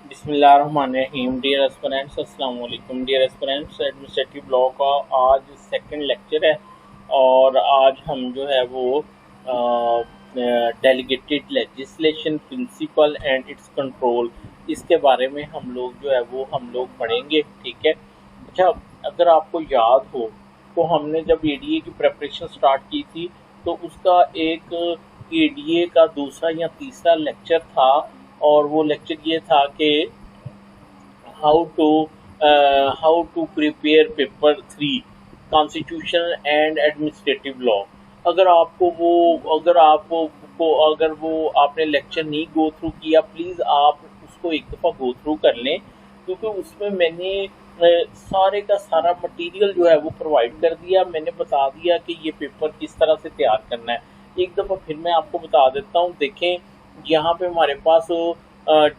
बिस्मिल्लाहिर्रहमानिर्रहीम। Dear aspirants, अस्सलाम वालेकुम। डियर एस्पिरेंट्स, एडमिनिस्ट्रेटिव लॉ का आज सेकंड लेक्चर है और आज हम जो है वो delegated legislation principle and its control, इसके बारे में हम लोग जो है वो हम लोग पढ़ेंगे। ठीक है। अच्छा, अगर आपको याद हो तो हमने जब एडीए की प्रिपरेशन स्टार्ट की थी तो उसका एक एडीए का दूसरा या तीसरा लेक्चर था और वो लेक्चर ये था कि how to how to prepare paper 3 constitutional and administrative law. अगर वो आपने लेक्चर नहीं गो थ्रू किया, प्लीज़ आप उसको एक दफ़ा गो थ्रू कर लें, क्योंकि उसमें मैंने सारे का सारा मटेरियल जो है वो प्रोवाइड कर दिया। मैंने बता दिया कि ये पेपर किस तरह से तैयार करना है। एक दफ़ा फिर मैं आपको बता देता हूँ। देखें, यहाँ पे हमारे पास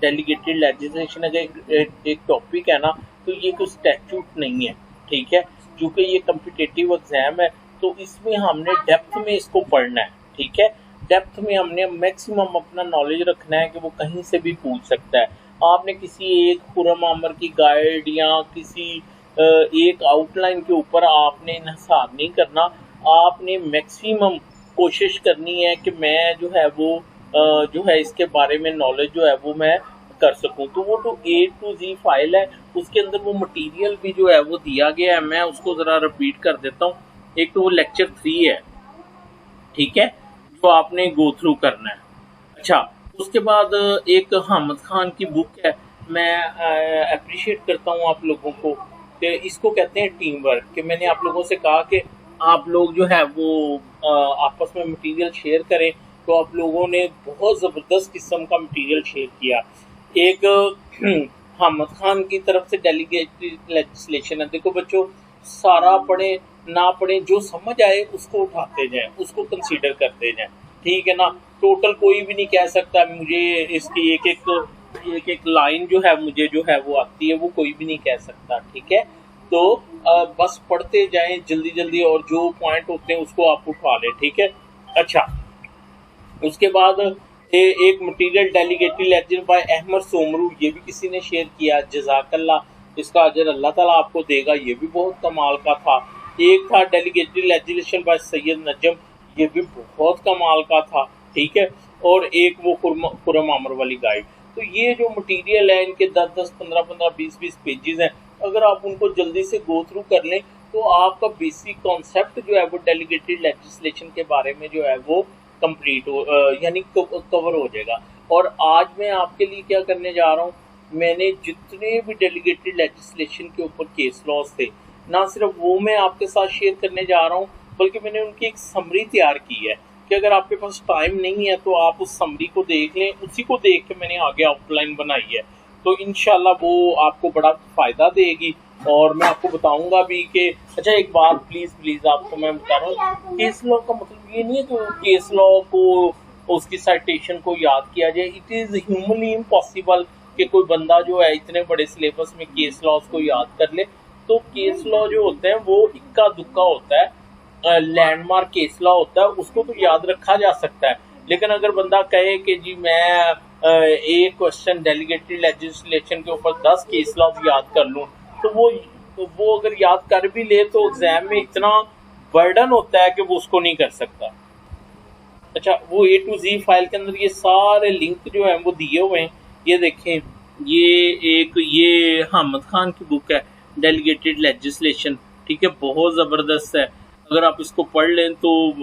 डेलीगेटेड लेजिस्लेशन अगर एक टॉपिक है ना, तो ये कोई स्टैट्यूट नहीं है। ठीक है, क्योंकि ये कम्पिटिटिव एग्जाम है तो इसमें हमने डेप्थ में इसको पढ़ना है। ठीक है, डेप्थ में हमने मैक्सिमम अपना नॉलेज रखना है कि वो कहीं से भी पूछ सकता है। आपने किसी एक खुर्रम आमर की गाइड या किसी एक आउटलाइन के ऊपर आपने इन्हिसार नहीं करना। आपने मैक्सिमम कोशिश करनी है कि मैं जो है वो जो है इसके बारे में नॉलेज जो है वो मैं कर सकूं। तो वो तो ए टू जी फाइल है, उसके अंदर वो मटेरियल भी जो है वो दिया गया है। मैं उसको ज़रा रिपीट कर देता हूँ। एक तो वो लेक्चर 3 है, ठीक है, जो आपने गो थ्रू करना है। अच्छा, उसके बाद एक हामिद खान की बुक है। मैं अप्रिशिएट करता हूँ आप लोगों को कि इसको कहते हैं टीम वर्क। कि मैंने आप लोगों से कहा कि आप लोग जो है वो आपस में मटेरियल शेयर करें, तो आप लोगों ने बहुत ज़बरदस्त किस्म का मटेरियल शेयर किया। एक हामिद खान की तरफ से डेलीगेटेड लेजिस्लेशन है। देखो बच्चों, सारा पढ़ें ना पढ़ें, जो समझ आए उसको उठाते जाएं, उसको कंसीडर करते जाएं। ठीक है ना। टोटल कोई भी नहीं कह सकता मुझे इसकी एक एक लाइन जो है मुझे जो है वो आती है, वो कोई भी नहीं कह सकता। ठीक है, तो बस पढ़ते जाएं जल्दी जल्दी और जो पॉइंट होते हैं उसको आप उठा लें। ठीक है। अच्छा, उसके बाद एक material delegated legislation by Ahmad Somroo, ये भी किसी ने शेयर किया। जज़ाकल्लाह, इसका अजर अल्लाह ताला आपको देगा, ये भी बहुत कमाल का था। एक था डेलीगेटेड लेजिस्लेशन बाय सैयद नजम, ये भी बहुत कमाल का था। ठीक है, और एक वो खुर्रम आमर वाली गाइड। तो ये जो मटेरियल है इनके 10-10, 15-15, 20-20 पेजेस हैं। अगर आप उनको जल्दी से गो थ्रू कर लें तो आपका बेसिक कॉन्सेप्ट जो है वो डेलीगेटेड लेजिस्लेशन के बारे में जो है वो कंप्लीट हो यानी कवर हो जाएगा। और आज मैं आपके लिए क्या करने जा रहा हूँ, मैंने जितने भी डेलीगेटेड लेजिस्लेशन के ऊपर केस लॉज थे, ना सिर्फ वो मैं आपके साथ शेयर करने जा रहा हूँ, बल्कि मैंने उनकी एक समरी तैयार की है कि अगर आपके पास टाइम नहीं है तो आप उस समरी को देख लें। उसी को देख के मैंने आगे आउटलाइन बनाई है, तो इंशाल्लाह वो आपको बड़ा फ़ायदा देगी। और मैं आपको बताऊंगा भी कि अच्छा, एक बात प्लीज़ आपको मैं बता रहा हूँ, केस लॉ का मतलब ये नहीं है कि केस लॉ को उसकी साइटेशन को याद किया जाए। इट इज़ ह्यूमनली इम्पॉसिबल कि कोई बंदा जो है इतने बड़े सिलेबस में केस लॉज को याद कर ले। तो केस लॉ जो होते हैं वो इक्का दुक्का होता है, लैंडमार्क केस लॉ होता है, उसको तो याद रखा जा सकता है। लेकिन अगर बंदा कहे कि जी मैं एक क्वेश्चन डेलीगेटेड लेजिस्लेशन के ऊपर 10 केस लॉ याद कर लूँ, तो वो अगर याद कर भी ले तो एग्जाम में इतना बर्डन होता है कि वो उसको नहीं कर सकता। अच्छा, वो ए टू जी फाइल के अंदर ये सारे लिंक जो हैं वो दिए हुए हैं। ये देखें, ये हामिद खान की बुक है डेलीगेटेड लेजिस्लेशन। ठीक है, बहुत ज़बरदस्त है। अगर आप इसको पढ़ लें तो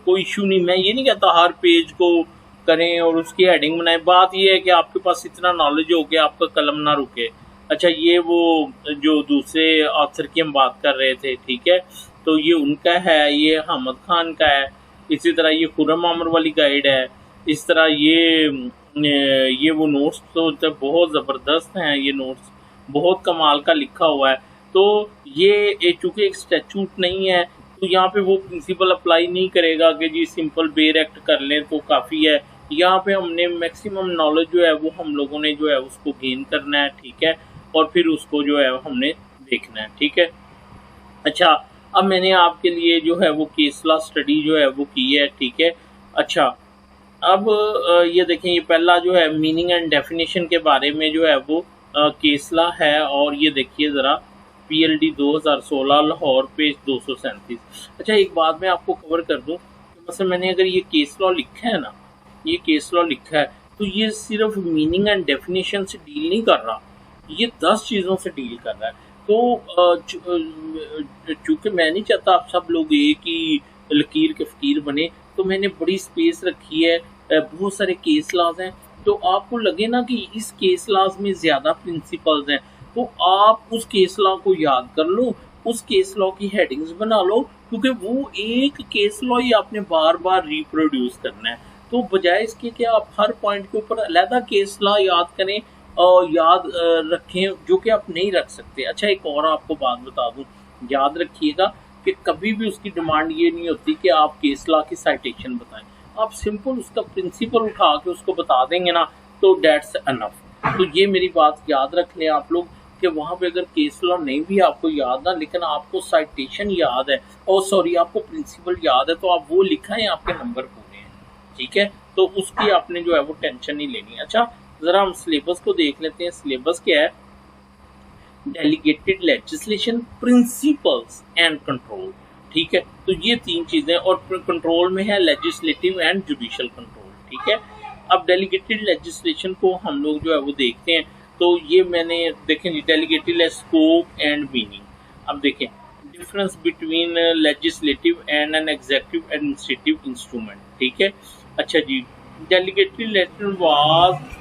कोई इशू नहीं। मैं ये नहीं कहता हर पेज को करें और उसकी हेडिंग बनाएं। बात ये है कि आपके पास इतना नॉलेज हो गया, आपका कलम ना रुके। अच्छा, ये वो जो दूसरे ऑथर की हम बात कर रहे थे, ठीक है, तो ये उनका है, ये हामिद खान का है। इसी तरह ये खुर्रम आमर वाली गाइड है। इस तरह ये वो नोट्स तो बहुत ज़बरदस्त हैं। ये नोट्स बहुत कमाल का लिखा हुआ है। तो ये चूँकि एक स्टैट्यूट नहीं है तो यहाँ पे वो प्रिंसिपल अप्लाई नहीं करेगा कि जी सिंपल बेयर एक्ट कर लें तो काफ़ी है। यहाँ पे हमने मैक्सिमम नॉलेज जो है वो हम लोगों ने जो है उसको गेन करना है। ठीक है, और फिर उसको जो है हमने देखना है। ठीक है। अच्छा, अब मैंने आपके लिए जो है वो केस लॉ स्टडी जो है वो की है। ठीक है। अच्छा, अब ये देखें, ये पहला जो है मीनिंग एंड डेफिनेशन के बारे में जो है वो केसला है, और ये देखिए ज़रा PLD 2016 लाहौर पेज 237। अच्छा, एक बात मैं आपको कवर कर दूं कि मतलब मैंने अगर ये केस लॉ लिखा है ना, ये केस लॉ लिखा है, तो ये सिर्फ मीनिंग एंड डेफिनेशन से डील नहीं कर रहा, ये 10 चीज़ों से डील कर रहा है। तो चूंकि मैं नहीं चाहता आप सब लोग एक ही लकीर के फ़कीर बने, तो मैंने बड़ी स्पेस रखी है, बहुत सारे केस लॉज हैं। तो आपको लगे ना कि इस केस लॉज में ज़्यादा प्रिंसिपल्स हैं, तो आप उस केस लॉ को याद कर लो, उस केस लॉ की हेडिंग्स बना लो, क्योंकि वो एक केस लॉ ही आपने बार बार रिप्रोड्यूस करना है। तो बजाय इसके कि आप हर पॉइंट के ऊपर अलहदा केस लॉ याद करें और याद रखें, जो कि आप नहीं रख सकते। अच्छा, एक और आपको बात बता दूं, याद रखिएगा कि कभी भी उसकी डिमांड ये नहीं होती कि आप केस लॉ की साइटेशन बताएं। आप सिंपल उसका प्रिंसिपल उठा के उसको बता देंगे ना, तो डेट्स अनफ। तो ये मेरी बात याद रख लें आप लोग कि वहाँ पे अगर केस लॉ नहीं भी आपको याद ना, लेकिन आपको साइटेशन याद है, और सॉरी आपको प्रिंसिपल याद है, तो आप वो लिखाएं, आपके नंबर पूरे हैं। ठीक है, तो उसकी आपने जो है वो टेंशन नहीं लेनी। अच्छा, जरा हम सिलेबस को देख लेते हैं। सिलेबस क्या है? Delegated legislation, principles and control. ठीक है, तो ये 3 चीजें, और कंट्रोल में है लेजिस्लेटिव एंड जुडिशियल कंट्रोल। ठीक है, अब डेलीगेटेड लेजिस्लेशन को हम लोग जो है वो देखते हैं। तो ये मैंने देखें जी, डेलीगेटेड स्कोप एंड मीनिंग। अब देखें difference between legislative and an executive administrative instrument. ठीक है, अच्छा जी, delegated legislation was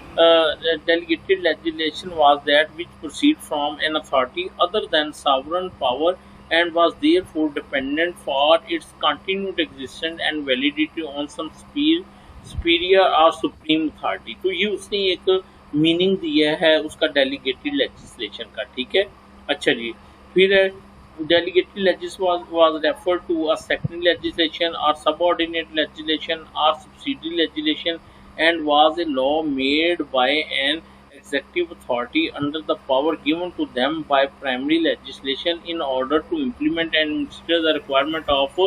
delegated legislation was that which proceed from an authority other than sovereign power and was therefore dependent for its continued existence and validity on some superior or supreme authority। तो ये उसने एक meaning दिया है उसका delegated legislation का। ठीक है, अच्छा जी, फिर delegated legislation was referred to a secondary legislation or subordinate legislation or subsidiary legislation and was a law made by an executive authority under the power given to them by primary legislation in order to implement and administer the requirement of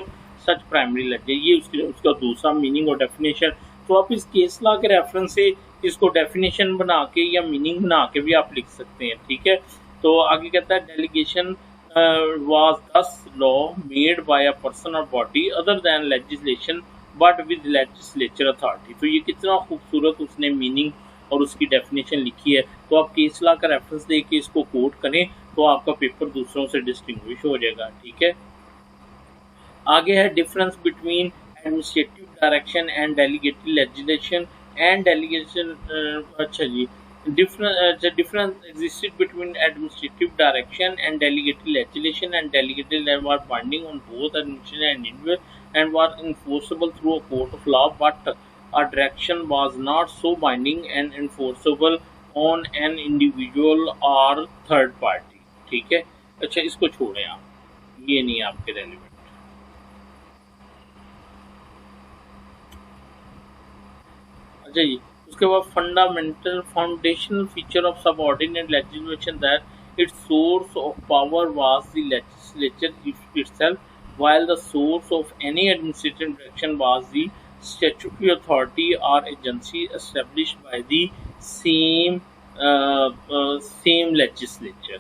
such primary legislation। ये उसका दूसरा meaning और definition. तो आप इस case law के reference से इसको डेफिनेशन बना के या मीनिंग बना के भी आप लिख सकते हैं। ठीक है, तो आगे कहता है delegation was thus law made by a person or body other than legislation but with legislature authority। तो ये कितना खूबसूरत उसने मीनिंग और उसकी डेफिनेशन लिखी है। तो आप केस लॉ का रेफरेंस दे के इसको कोट करें तो आपका पेपर दूसरों से डिस्टिंग्विश हो जाएगा। ठीक है, आगे है difference between administrative direction and delegated legislation and delegation. अच्छा जी, the difference existed between administrative direction and delegated legislation, and delegated law were binding on both administration and individual and were enforceable through a court of law, but a direction was not so binding and enforceable on an individual or third party। ठीक है, अच्छा इसको छोड़ें आप, ये नहीं आपके relevant. अच्छा जी, उसके बाद fundamental foundational feature of subordinate legislation that it's source of power was the legislature itself, while the source of any administrative direction was the statutory authority or agency established by the same legislature।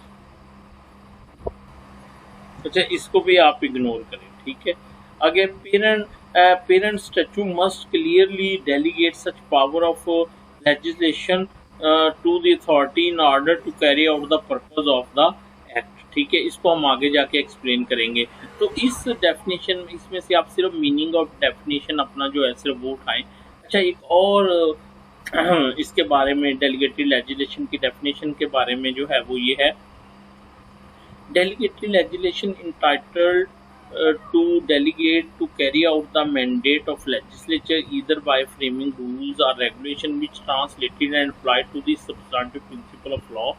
अच्छा, इसको भी आप ignore करें। ठीक है, आगे parent statute must clearly delegate such power of legislation to the authority in order to carry out the purpose of the act। ठीक है, इसको हम आगे जाके एक्सप्लेन करेंगे। तो इस डेफिनेशन इसमें से आप सिर्फ मीनिंग और डेफिनेशन अपना जो है सिर्फ वो उठाएं। अच्छा, एक और इसके बारे में डेलीगेटेड लेजिस्लेशन की डेफिनेशन के बारे में जो है वो ये है, delegated legislation entitled to delegate to carry out the mandate of legislature either by framing rules or regulation which translated and applied to the substantive principle of law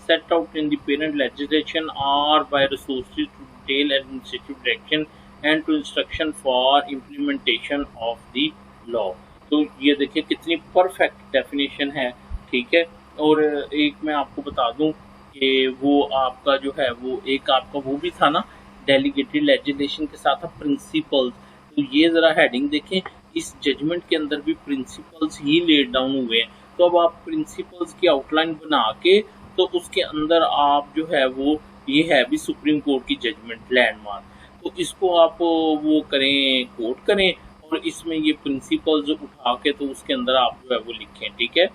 set out in the parent legislation or by resources to detail administrative direction and to instruction for implementation of the law। तो ये देखिए कितनी perfect definition है। ठीक है, और एक मैं आपको बता दूं कि वो आपका जो है वो एक आपका वो भी था ना डेलीगेटेड लेजिस्लेशन के साथ प्रिंसिपल्स। तो ये ज़रा हेडिंग देखें इस जजमेंट के अंदर भी प्रिंसिपल्स ही लेड डाउन हुए हैं। तो अब आप प्रिंसिपल्स की आउटलाइन बना के तो उसके अंदर आप जो है वो, ये है भी सुप्रीम कोर्ट की जजमेंट लैंडमार्क, तो इसको आप वो करें, कोट करें, और इसमें ये प्रिंसिपल्स उठा के तो उसके अंदर आप जो है वो लिखें। ठीक है।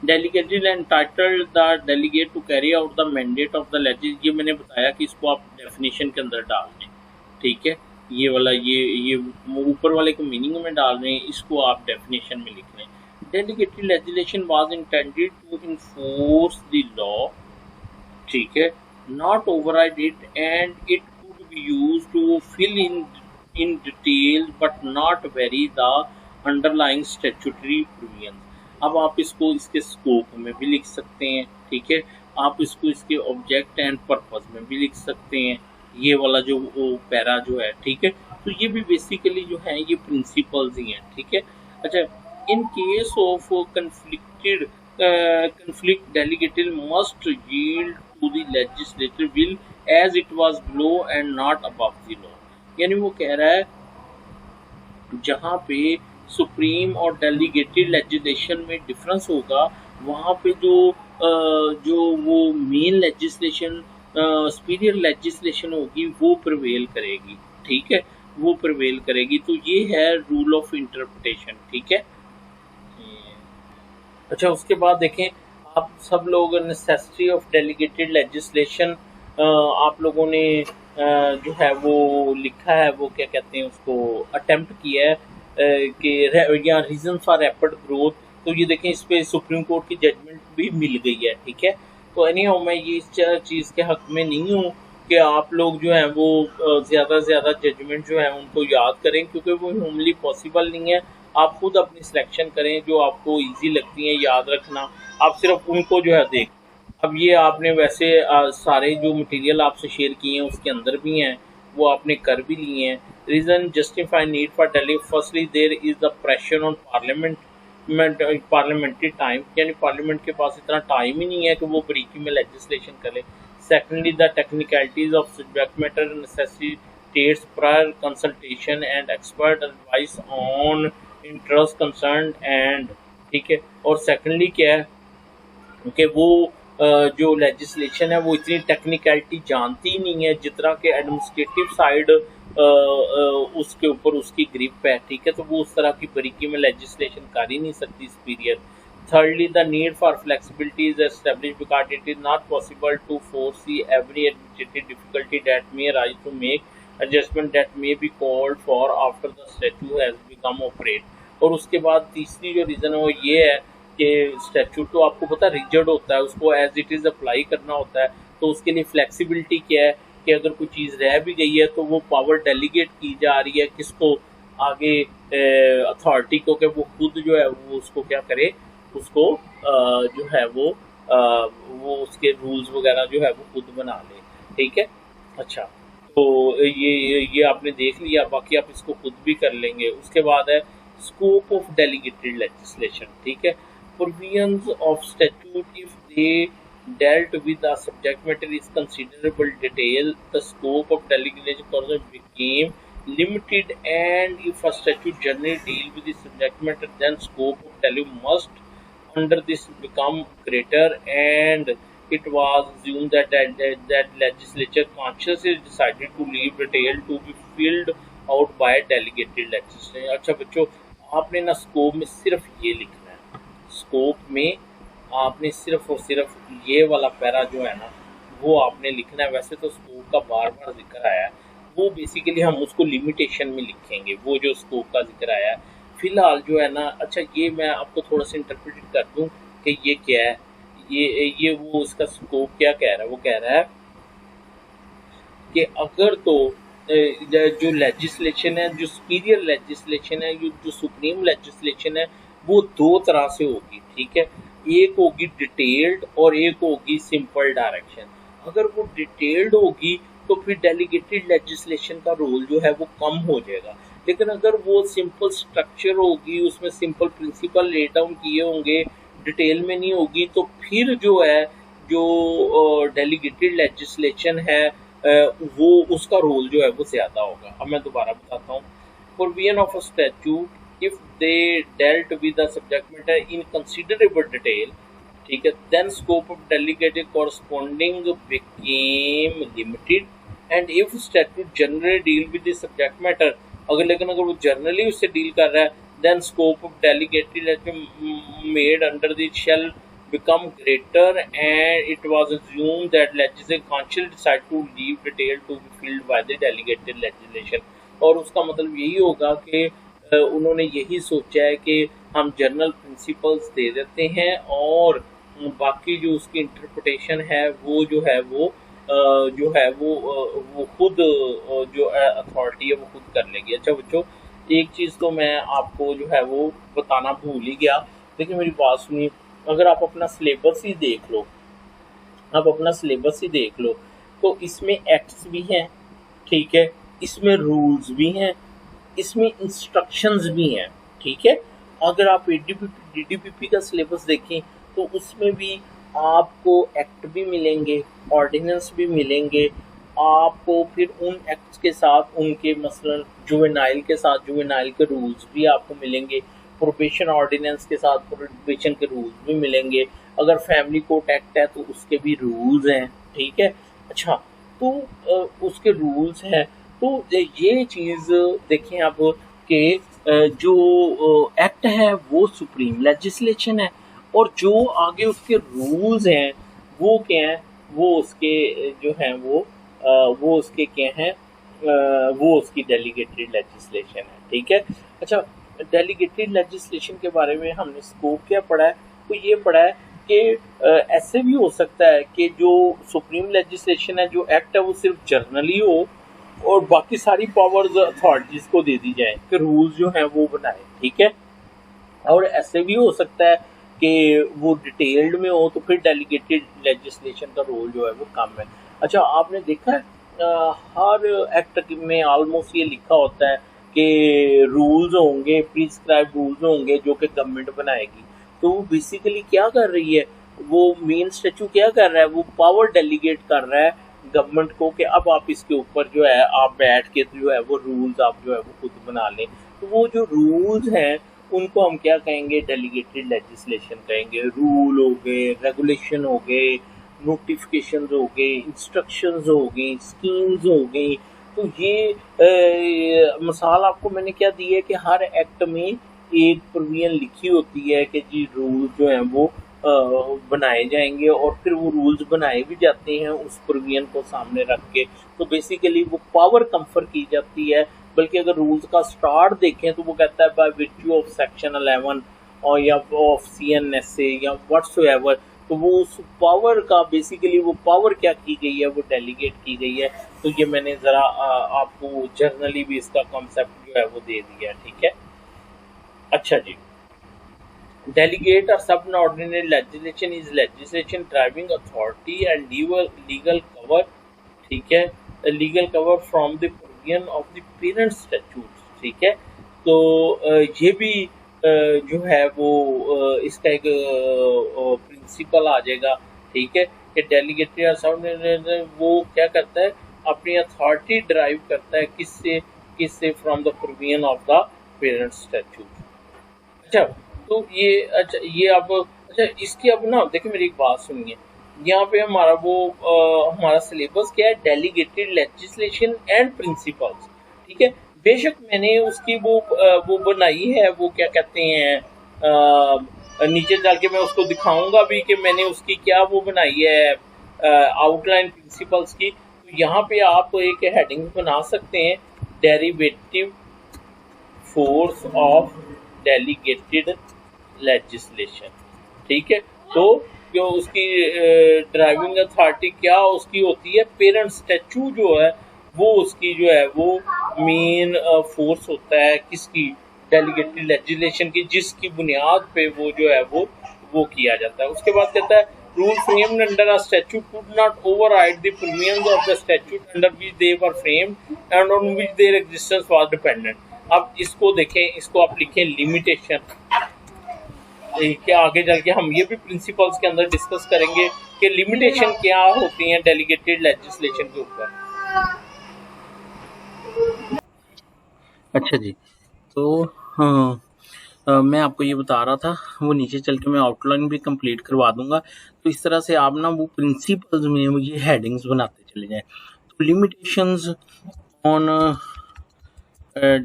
Delegated entitled the delegate to carry out the mandate of the legislature, ये मैंने बताया कि इसको आप डेफिनेशन के अंदर डाल दें। ठीक है। ये वाला ये ऊपर वाले को मीनिंग में डाल रहे हैं, इसको आप डेफिनेशन में लिख रहे हैं। Delegated legislation was intended to enforce the law, ठीक है, not override it, and it could be used to fill in detail but not very the underlying statutory provisions. अब आप इसको इसके स्कोप में भी लिख सकते हैं। ठीक है। आप इसको इसके ऑब्जेक्ट एंड पर्पस में भी लिख सकते हैं, ये वाला जो वो पैरा जो है। ठीक है। तो ये भी बेसिकली जो है ये प्रिंसिपल्स ही हैं। ठीक है। अच्छा, in case of conflict delegated must yield to the legislature will as it was below and not above the law। यानी वो कह रहा है जहाँ पे सुप्रीम और डेलीगेटेड लेजिस्लेशन में डिफरेंस होगा, वहाँ पे जो वो मेन लेजिस्लेशन, सुपीरियर लेजिस्लेशन होगी वो प्रिवेल करेगी। ठीक है, वो प्रिवेल करेगी। तो ये है रूल ऑफ इंटरप्रिटेशन। ठीक है। अच्छा, उसके बाद देखें आप सब लोग, नेसेसिटी ऑफ डेलीगेटेड लेजिस्लेशन आप लोगों ने जो है वो लिखा है, वो क्या कहते हैं उसको, अटेम्प्ट किया है कि या रीजन फॉर रैपिड ग्रोथ। तो ये देखें इस पे सुप्रीम कोर्ट की जजमेंट भी मिल गई है। ठीक है। तो एनी हाउ मैं ये इस चीज़ के हक में नहीं हूँ कि आप लोग जो हैं वो ज़्यादा से ज़्यादा जजमेंट जो है उनको याद करें, क्योंकि वो ह्यूमनली पॉसिबल नहीं है। आप खुद अपनी सिलेक्शन करें जो आपको इजी लगती हैं याद रखना, आप सिर्फ उनको जो है देख। अब ये आपने वैसे सारे जो मटेरियल आपसे शेयर किए हैं उसके अंदर भी हैं, वो आपने कर भी लिए हैं। Reason justify need for daily, firstly there is the pressure on parliamentary time, यानी पार्लियामेंट के पास इतना टाइम ही नहीं है कि वो बारीकी में लेजिस्लेशन करे। Secondly the technicalities of subject matter necessitates prior consultation and expert advice on interest concern and. ठीक है। और सेकेंडली क्या है कि वो जो लेजिस्लेशन है वो इतनी टेक्निकलिटी जानती नहीं है जितना कि एडमिनिस्ट्रेटिव साइड उसके ऊपर उसकी ग्रिप है। ठीक है। तो वो उस तरह की बारीकी में लेजिस्लेशन कर ही नहीं सकती superior. Thirdly, the need for flexibility is established because it is not possible to foresee every administrative difficulty that may arise to make adjustment that may be called for after the statute has become operate। और उसके बाद तीसरी जो reason है वो ये है कि स्टैट्यूट तो आपको पता रिजिड होता है, उसको एज इट इज़ अप्लाई करना होता है। तो उसके लिए फ्लेक्सिबिलिटी क्या है कि अगर कोई चीज़ रह भी गई है तो वो पावर डेलीगेट की जा रही है किसको, आगे अथॉरिटी को, कि वो खुद जो है वो उसको क्या करे, उसको जो है वो उसके रूल्स वगैरह जो है वो खुद बना ले। ठीक है। अच्छा, तो ये आपने देख लिया, बाकी आप इसको खुद भी कर लेंगे। उसके बाद है स्कोप ऑफ डेलीगेटेड लेजिस्लेशन। ठीक है। Provisions of statute if they dealt with the subject matter is considerable detail, the scope of delegation became limited, and if a statute generally deal with the subject matter, then scope of delegation must under this become greater, and it was assumed that legislature consciously decided to leave detail to be filled out by delegated legislation। अच्छा बच्चों, आपने ना scope में सिर्फ ये लिखना है, scope में आपने सिर्फ और सिर्फ ये वाला पैरा जो है ना वो आपने लिखना है। वैसे तो स्कोप का बार बार जिक्र आया है, वो बेसिकली हम उसको लिमिटेशन में लिखेंगे, वो जो स्कोप का जिक्र आया है। फिलहाल जो है ना, अच्छा ये मैं आपको थोड़ा सा इंटरप्रेट कर दूं कि ये क्या है, ये वो उसका स्कोप क्या कह रहा है। वो कह रहा है कि अगर तो जो लेजिस्लेशन है, जो सुपीरियर लेजिस्लेशन है, जो सुप्रीम लेजिस्लेशन है, वो दो तरह से होगी। ठीक है। एक होगी डिटेल्ड और एक होगी सिंपल डायरेक्शन। अगर वो डिटेल्ड होगी तो फिर डेलीगेटेड लेजिस्लेशन का रोल जो है वो कम हो जाएगा, लेकिन अगर वो सिंपल स्ट्रक्चर होगी, उसमें सिंपल प्रिंसिपल ले डाउन किए होंगे, डिटेल में नहीं होगी, तो फिर जो है जो डेलीगेटेड लेजिस्लेशन है वो उसका रोल जो है वो ज़्यादा होगा। अब मैं दोबारा बताता हूँ provision of a statute if they dealt with the subject matter in considerable detail, ठीक है, then scope of delegated corresponding became limited, and if statute generally deal with the subject matter, लेकिन अगर वो जनरली उससे deal कर रहा है, then scope of delegated made under the shall become greater, and it was assumed that legislature consciously decide to leave detail to be filled by the delegated legislation। और उसका मतलब यही होगा कि उन्होंने यही सोचा है कि हम जनरल प्रिंसिपल्स दे देते हैं और बाकी जो उसकी इंटरप्रिटेशन है वो जो है वो खुद जो अथॉरिटी है वो खुद कर लेगी। अच्छा बच्चों, एक चीज़ तो मैं आपको जो है वो बताना भूल ही गया, देखिए मेरी बात सुनिए, अगर आप अपना सिलेबस ही देख लो, तो इसमें एक्ट्स भी हैं, ठीक है, इसमें रूल्स भी हैं, इसमें इंस्ट्रक्शंस भी हैं, ठीक है। अगर आप डीडीपीपी का सिलेबस देखें तो उसमें भी आपको एक्ट भी मिलेंगे, ऑर्डिनेंस भी मिलेंगे, आपको फिर उन एक्ट्स के साथ उनके मसलन जुवेनाइल के रूल्स भी आपको मिलेंगे, प्रोबेशन ऑर्डिनेंस के साथ प्रोबेशन के रूल्स भी मिलेंगे, अगर फैमिली कोर्ट एक्ट है तो उसके भी रूल्स हैं, ठीक है। अच्छा, तो उसके रूल्स हैं, तो ये चीज़ देखें आप कि जो एक्ट है वो सुप्रीम लेजिस्लेशन है, और जो आगे उसके रूल्स हैं वो क्या हैं, वो उसके जो हैं वो उसके क्या हैं, वो उसकी डेलीगेटेड लेजिस्लेशन है, ठीक है। अच्छा, डेलीगेटेड लेजिस्लेशन के बारे में हमने स्कोप क्या पढ़ा है, तो ये पढ़ा है कि ऐसे भी हो सकता है कि जो सुप्रीम लेजिस्लेशन है, जो एक्ट है, वो सिर्फ जर्नली हो और बाकी सारी पावर्स अथॉरिटीज को दे दी जाए कि रूल्स जो हैं वो बनाए, ठीक है। और ऐसे भी हो सकता है कि वो डिटेल्ड में हो, तो फिर डेलीगेटेड लेजिस्लेशन का रोल जो है वो कम है। अच्छा, आपने देखा है हर एक्ट में ऑलमोस्ट ये लिखा होता है कि रूल्स होंगे, प्रिस्क्राइब्ड रूल्स होंगे जो कि गवर्नमेंट बनाएगी। तो वो बेसिकली क्या कर रही है, वो मेन स्टैच्यू क्या कर रहा है, वो पावर डेलीगेट कर रहा है गवर्नमेंट को कि अब आप इसके ऊपर जो है आप बैठ के जो है वो रूल्स आप जो है वो खुद बना लें। तो वो जो रूल्स हैं उनको हम क्या कहेंगे, डेलीगेटेड लेजिस्लेशन कहेंगे। रूल हो गए, रेगुलेशन हो गए, नोटिफिकेशन हो गए, इंस्ट्रक्शंस हो गई, स्कीम्स हो गई। तो ये मिसाल आपको मैंने क्या दी है कि हर एक्ट में एक प्रोविजन लिखी होती है कि जी रूल्स जो हैं वो बनाए जाएंगे, और फिर वो रूल्स बनाए भी जाते हैं उस प्रोविजन को सामने रख के। तो बेसिकली वो पावर कंफर की जाती है। बल्कि अगर रूल्स का स्टार्ट देखें तो वो कहता है बाय वर्च्यू ऑफ सेक्शन 11 और या ऑफ CNSA या व्हाट्सोएवर। तो वो उस पावर का बेसिकली वो पावर क्या की गई है, वो डेलीगेट की गई है। तो ये मैंने ज़रा आपको जर्नली भी इसका कॉन्सेप्ट जो है वो दे दिया, ठीक है। अच्छा जी, delegate or subordinate legislation is legislation driving authority and legal cover, ठीक है, legal cover from the provision of the parent statute, ठीक है। तो ये भी जो है वो इसका एक प्रिंसिपल आ जाएगा, ठीक है, कि डेलीगेटेड और सबऑर्डिनेट वो क्या करता है, अपनी अथॉरिटी ड्राइव करता है किससे from the provision of the parent statute. अच्छा, तो ये अब अच्छा इसकी अब ना देखिए मेरी एक बात सुनिए, यहाँ पे हमारा हमारा सिलेबस क्या है, डेलीगेटेड लेजिस्लेशन एंड प्रिंसिपल्स, ठीक है। बेशक मैंने उसकी वो बनाई है, वो क्या कहते हैं नीचे चल के मैं उसको दिखाऊंगा भी कि मैंने उसकी क्या वो बनाई है आउटलाइन प्रिंसिपल्स की। तो यहाँ पे आप एक हेडिंग बना सकते हैं, derivative force of delegated legislation, ठीक है। तो जो उसकी ड्राइविंग अथॉरिटी क्या उसकी होती है, पेरेंट स्टैच्यू जो है वो उसकी जो है वो मेन फोर्स होता है किसकी, डेलीगेटेड लेजिस्लेशन की, जिसकी बुनियाद पे वो जो है वो किया जाता है। उसके बाद कहता है rule framed under a statute could not override the provisions of the statute under which they were framed and on which there existence was dependent. अब इसको देखें, इसको आप लिखें लिमिटेशन, कि आगे चल के हम ये भी प्रिंसिपल्स के अंदर डिस्कस करेंगे कि लिमिटेशन क्या होती हैं डेलीगेटेड लेजिस्लेशन के ऊपर। अच्छा जी, तो हाँ, मैं आपको ये बता रहा था, वो नीचे चल के मैं आउटलाइन भी कंप्लीट करवा दूंगा। तो इस तरह से आप ना वो प्रिंसिपल्स में वो ये हेडिंग्स बनाते चले जाएं। तो लिमिटेशंस ऑन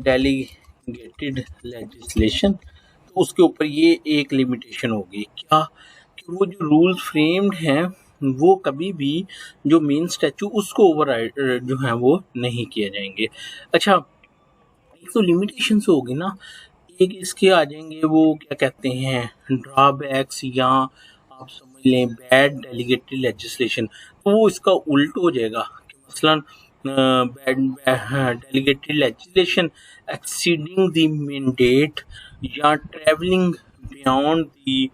डेलीगेटेड लेजिस्लेशन, तो उसके ऊपर ये एक लिमिटेशन होगी क्या, कि वो जो रूल्स फ्रेम्ड हैं वो कभी भी जो मेन स्टैचू उसको ओवरराइड जो है वो नहीं किए जाएंगे। अच्छा, एक तो लिमिटेशंस होगी ना, एक इसके आ जाएंगे वो क्या कहते हैं ड्रॉबैक्स, या आप समझ लें बैड डेलीगेटेड लेजिस्लेशन। तो वो इसका उल्ट हो जाएगा कि मसलन bad delegated legislation exceeding the mandate या travelling beyond the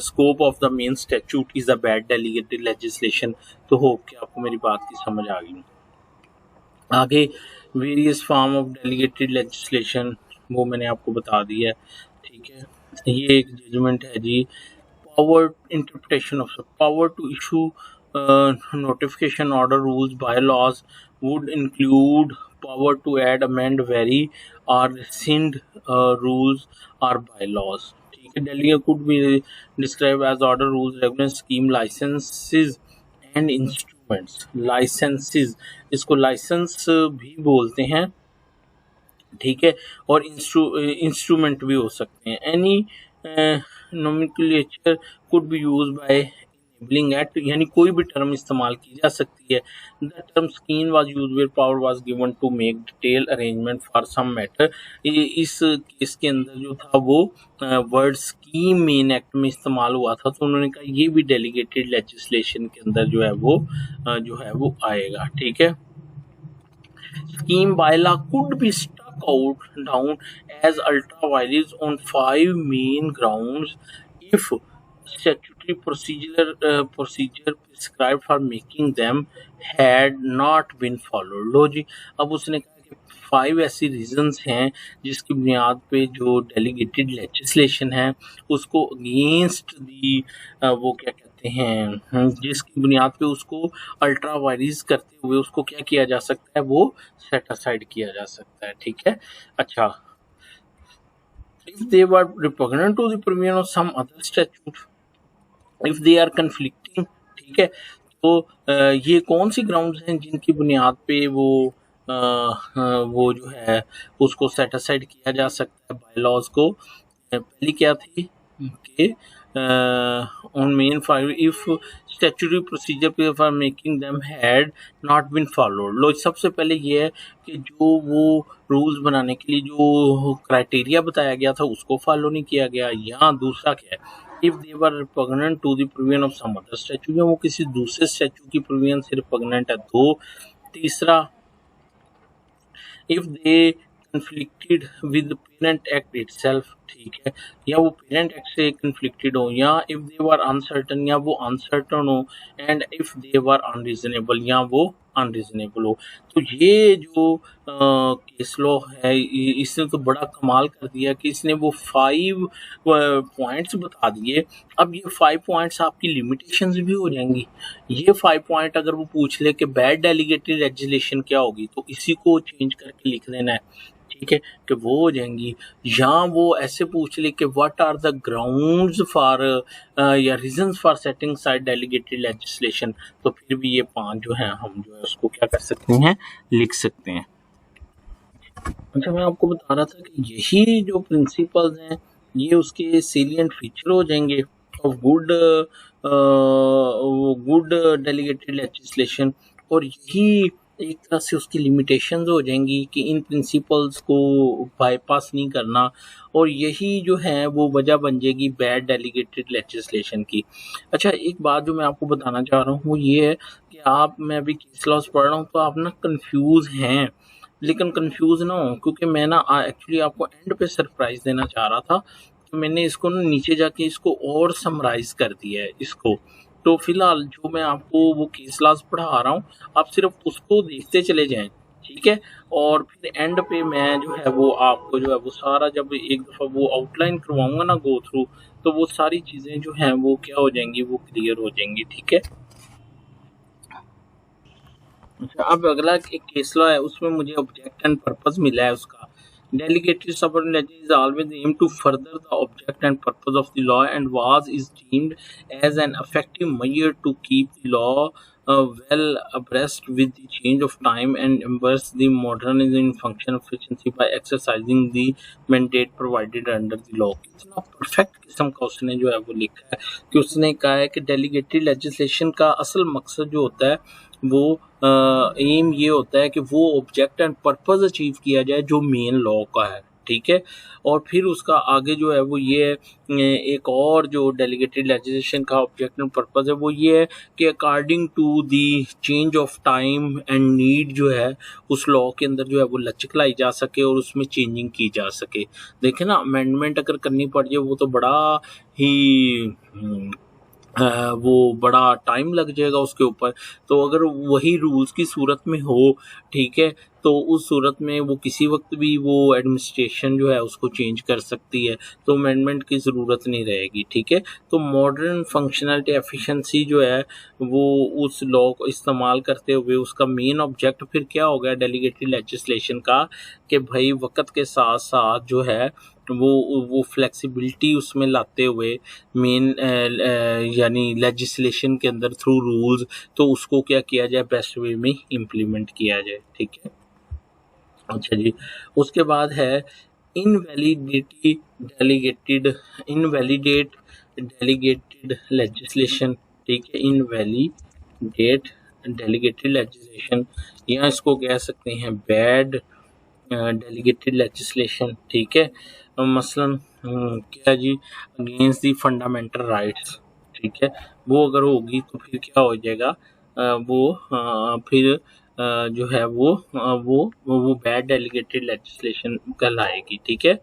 scope of the main statute is a bad delegated legislation. तो हो क्या आपको मेरी बात की समझ आ गई? आगे various form of delegated legislation, वो मैंने आपको बता दिया है, ठीक है। ये एक जजमेंट है जी। Power interpretation of power to issue notification order rules bylaws would include power to add, amend, vary or rescind rules or bylaws, ठीक है। delegate could be described as order, rules, regulations, scheme, licenses and instruments. Licences, इसको licence भी बोलते हैं, ठीक है, और instrument भी हो सकते हैं। Any nomenclature could be use by enabling act, यानी कोई भी टर्म इस्तेमाल की जा सकती है। The term scheme was used where power was given to make detail arrangement for some matter. इस केस के अंदर जो था वो वर्ड स्कीम मेन एक्ट में इस्तेमाल हुआ था, तो उन्होंने कहा ये भी डेलीगेटेड लेजिस्लेशन के अंदर जो है वो आएगा, ठीक है। Scheme bylaw could be struck out down as ultra vires on 5 main grounds if statutory procedure prescribed for making them had not been followed। लो जी, अब उसने कहा कि 5 ऐसी रीजंस हैं जिसकी बुनियाद पे जो डेलीगेटेड लेजिस्लेशन है उसको अगेंस्ट दी वो क्या कहते हैं जिसकी बुनियाद पे उसको अल्ट्रा वायरिस करते हुए उसको क्या किया जा सकता है, वो सेट असाइड किया जा सकता है, ठीक है। अच्छा, if they were repugnant to the provision of some other statute, if they are conflicting, ठीक है। तो ये कौन सी ग्राउंड्स हैं जिनकी बुनियाद पे वो जो है उसको सेट असाइड किया जा सकता है बायलॉज को। पहली क्या थी कि on main five if statutory procedure for making them had not been followed. लो, सबसे पहले ये है कि जो वो रूल्स बनाने के लिए जो क्राइटेरिया बताया गया था उसको फॉलो नहीं किया गया। यहाँ दूसरा क्या है, if they were repugnant to the provision of some other statute, या वो किसी दूसरे स्टैट्यू की प्रोविजन से रिपग्नेंट है। दो, तीसरा if they conflicted with parent act itself, ठीक है, या वो पेरेंट एक्ट से कन्फ्लिक्टेड हो, या इफ दे वर अनसर्टन, या वो अनसर्टन हो, and if they were unreasonable, या वो अनरीजनेबल हो। तो ये जो केस लॉ है इसने तो बड़ा कमाल कर दिया कि इसने वो 5 पॉइंट्स बता दिए। अब ये 5 पॉइंट्स आपकी लिमिटेशंस भी हो जाएंगी। ये 5 पॉइंट अगर वो पूछ ले कि बैड डेलीगेटेड लेजिस्लेशन क्या होगी, तो इसी को चेंज करके लिख देना है, ठीक है, कि वो हो जाएंगी। या वो ऐसे पूछ ले कि what are the grounds for या reasons for setting aside delegated legislation, तो फिर भी ये 5 जो है हम जो है उसको क्या कर सकते हैं, लिख सकते हैं। अच्छा, मैं आपको बता रहा था कि यही जो प्रिंसिपल्स हैं ये उसके सेलिएंट फीचर हो जाएंगे ऑफ गुड डेलीगेटेड लेजिस्लेशन, और यही एक तरह से उसकी लिमिटेशंस हो जाएंगी कि इन प्रिंसिपल्स को बाईपास नहीं करना, और यही जो है वो वजह बन जाएगी बैड डेलीगेटेड लेजिस्लेशन की। अच्छा, एक बात जो मैं आपको बताना चाह रहा हूँ वो ये है कि मैं अभी केस लॉस पढ़ रहा हूँ तो आप ना कंफ्यूज हैं, लेकिन कंफ्यूज ना हो, क्योंकि मैं ना एक्चुअली आपको एंड पे सरप्राइज देना चाह रहा था। तो मैंने इसको ना नीचे जाके इसको और समराइज कर दिया है इसको। तो फिलहाल जो मैं आपको वो केस लॉज पढ़ा रहा हूँ आप सिर्फ उसको देखते चले जाएं, ठीक है। और फिर एंड पे मैं जो है वो आपको जो है वो सारा जब एक दफ़ा वो आउटलाइन करवाऊंगा ना गो थ्रू, तो वो सारी चीज़ें जो हैं वो क्या हो जाएंगी, वो क्लियर हो जाएंगी, ठीक है। अच्छा, अब अगला एक केस लॉ है, उसमें मुझे ऑब्जेक्ट एंड पर्पस मिला है उसका। Delegated subordinate is always aimed to further the object and purpose of the law, and was is deemed as an effective measure to keep the law well abreast with the change of time and embrace the modernism in function efficiency by exercising the mandate provided under the law। कितना perfect किस्म का उसने जो है वो लिखा है कि उसने कहा है कि डेलीगेटेड लेजिस्लेशन का असल मकसद जो होता है वो एम ये होता है कि वो ऑब्जेक्ट एंड पर्पस अचीव किया जाए जो मेन लॉ का है, ठीक है। और फिर उसका आगे जो है वो ये है, एक और जो डेलीगेटेड लेजिस्लेशन का ऑब्जेक्ट एंड पर्पस है वो ये है कि according to the change of time and need जो है उस लॉ के अंदर जो है वो लचक लाई जा सके और उसमें चेंजिंग की जा सके। देखें ना, अमेंडमेंट अगर करनी पड़ जाए वो तो बड़ा ही वो बड़ा टाइम लग जाएगा उसके ऊपर। तो अगर वही रूल्स की सूरत में हो, ठीक है, तो उस सूरत में वो किसी वक्त भी वो एडमिनिस्ट्रेशन जो है उसको चेंज कर सकती है, तो अमेंडमेंट की ज़रूरत नहीं रहेगी, ठीक है। तो मॉडर्न फंक्शनलिटी एफिशिएंसी जो है वो उस लॉ को इस्तेमाल करते हुए उसका मेन ऑब्जेक्ट फिर क्या हो गया डेलीगेटेड लेजिस्लेशन का, कि भाई वक्त के साथ साथ जो है वो फ्लेक्सिबिलिटी उसमें लाते हुए मेन यानी लेजिस्लेशन के अंदर थ्रू रूल्स, तो उसको क्या किया जाए बेस्ट वे में इम्प्लीमेंट किया जाए, ठीक है। अच्छा जी, उसके बाद है इनवैलिडिटी डेलीगेटेड इनवैलिडेट डेलीगेटेड लेजिस्लेशन, ठीक है। इनवैलिडेट डेलीगेटेड लेजिस्लेशन या इसको कह सकते हैं बैड डेलीगेटेड लेजिस्लेशन, ठीक है। मसलन क्या जी, अगेंस्ट दी फंडामेंटल राइट्स, ठीक है, वो अगर होगी तो फिर क्या हो जाएगा, फिर जो है वो बैड डेलीगेटेड लेजिस्लेशन कहलाएगी, ठीक है।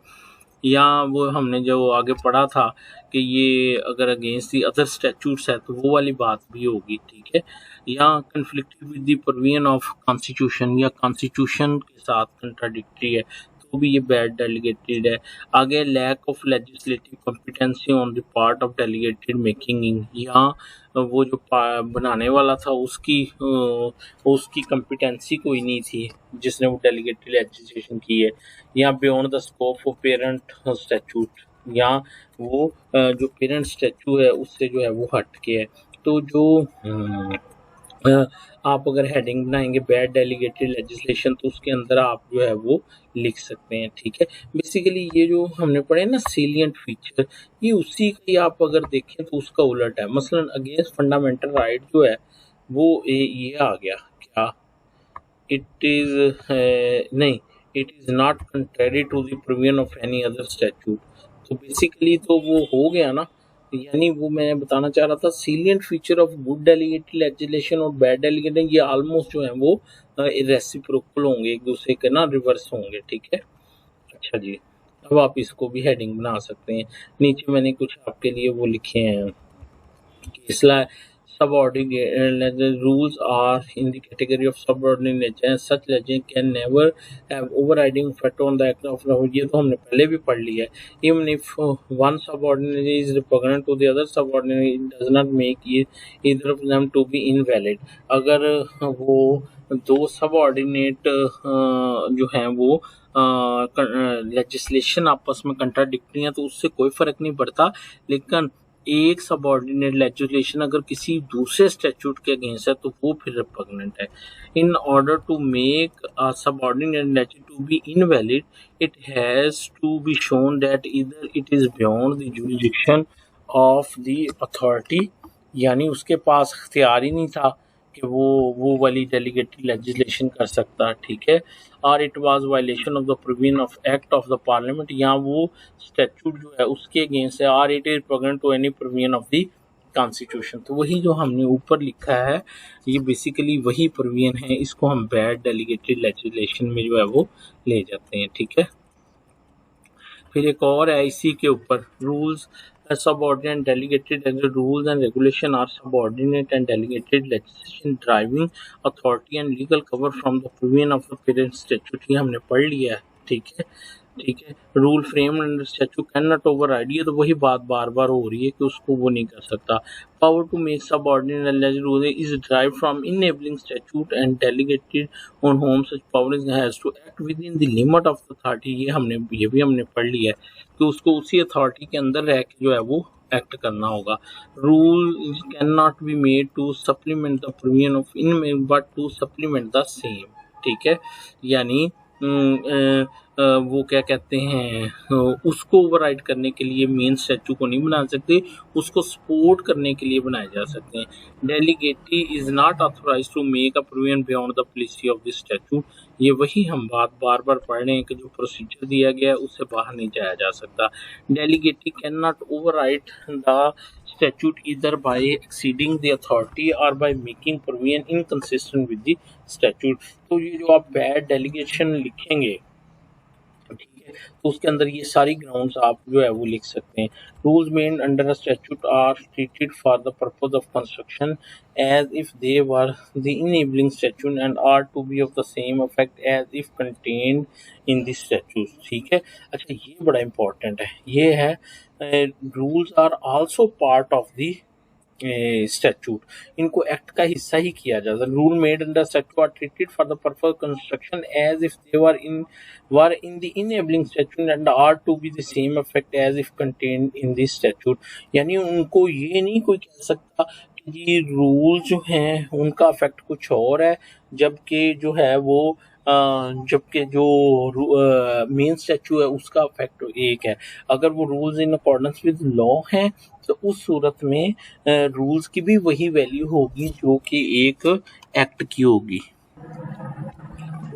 या वो हमने जो आगे पढ़ा था कि ये अगर अगेंस्ट दी अदर स्टैट्यूट्स है तो वो वाली बात भी होगी, ठीक है। या conflict with the provision of constitution या कॉन्स्टिट्यूशन के साथ कंट्राडिक्टरी है तो भी ये बैड डेलीगेटेड है। आगे lack of legislative competency on the part of delegated making, या वो जो बनाने वाला था उसकी कॉम्पिटेंसी कोई नहीं थी जिसने वो डेलीगेटेड लेजिस्लेशन की है। या beyond the scope of parent statute, या वो जो पेरेंट स्टैच्यू है उससे जो है वो हट के है। तो जो आप अगर हेडिंग बनाएंगे बैड डेलीगेटेड लेजिस्लेशन तो उसके अंदर आप जो है वो लिख सकते हैं, ठीक है। बेसिकली ये जो हमने पढ़े ना सीलियंट फीचर, ये उसी की आप अगर देखें तो उसका उलट है। मसलन अगेंस्ट फंडामेंटल राइट जो है वो ये आ गया क्या, इट इज नहीं, it is not contrary to the provision of any other statute. तो बेसिकली तो वो हो गया ना, यानी वो मैं बताना चाह रहा था salient feature of good delegated legislation और बैड डेलीगेटेड ये ऑलमोस्ट जो है वो रेसिप्रोकल होंगे, एक दूसरे के ना रिवर्स होंगे, ठीक है। अच्छा जी, अब आप इसको भी हेडिंग बना सकते हैं। नीचे मैंने कुछ आपके लिए वो लिखे हैं कि इसलिए subordinate rules are in the category of subordinate nature and such legend can never have overriding effect on the act of law। ये तो हमने पहले भी पढ़ लिया है। Even if one subordinate is repugnant to the other subordinate, it does not make either of them to be invalid। अगर वो दो सबऑर्डिनेट जो हैं वो लेजिस्लेशन आपस में कंट्राडिक्टरी हैं तो उससे कोई फर्क नहीं पड़ता, लेकिन एक सबऑर्डिनेट लेजिस्लेशन अगर किसी दूसरे स्टैट्यूट के अगेंस्ट है तो वो फिर रिपग्नेंट है। In order to make a subordinate legislation to be invalid it has to be shown that either it is beyond the jurisdiction of the authority, यानी उसके पास इख्तियार ही नहीं था कि वो वाली डेलीगेटेड लेजिस्लेशन कर सकता, ठीक है। और it was violation of the provision of act of the parliament, या वो स्टैट्यूट जो है उसके अगेंस्ट है, और it is repugnant to any provision of the constitution. तो वही जो हमने ऊपर लिखा है ये बेसिकली वही प्रोविजन है, इसको हम बैड डेलीगेटेड लेजिस्लेशन में जो है वो ले जाते हैं, ठीक है। फिर एक और है इसी के ऊपर, rules subordinate delegated and the rules and regulation are subordinate and delegated legislation driving authority and legal cover from the provision of the parent statute। ये हमने पढ़ लिया है, ठीक है। ठीक है। Rule frame under statue can not override, ये तो वही बात बार बार हो रही है कि उसको वो नहीं कर सकता। Power to make subordinate analogy rule is drive from enabling statute and delegated on whom such power has to act within the limit of authority. ये भी हमने पढ़ लिया है कि उसको उसी अथॉरिटी के अंदर रह के जो है वो एक्ट करना होगा। Rule can not be made to supplement the provision of in but to supplement the same. ठीक है, यानी वो क्या कहते हैं, उसको ओवरराइड करने के लिए मेन स्टैचू को नहीं बना सकते, उसको सपोर्ट करने के लिए बनाए जा सकते हैं। Delegatee is not authorise to make a provision beyond the policy of this statute. ये वही हम बात बार बार पढ़ रहे हैं कि जो प्रोसीजर दिया गया है उससे बाहर नहीं जाया जा सकता। Delegatee can not override the statute either by exceeding the authority or by making provision inconsistent with the statute। तो ये जो आप बैड डेलीगेशन लिखेंगे, ठीक है, तो उसके अंदर ये सारी ग्राउंड्स आप जो है वो लिख सकते हैं। Rules made under a statute are treated for the purpose of construction as if they were the enabling statute and are to be of the same effect as if contained in this statute. ठीक है, अच्छा ये बड़ा important है, ये है rules are also part of the statute, इनको act का हिस्सा ही किया जाता है। Rule made under statute are treated for the purpose construction as if they were in the enabling statute and are to be the same effect as if contained in this statute. यानी उनको ये नहीं कोई कह सकता कि ये rule जो हैं उनका इफेक्ट कुछ और है, जबकि जो है वो जबकि जो मेन स्टैचू है उसका इफेक्ट एक है। अगर वो rules in accordance with law हैं तो उस सूरत में रूल्स की भी वही वैल्यू होगी जो कि एक एक्ट की होगी।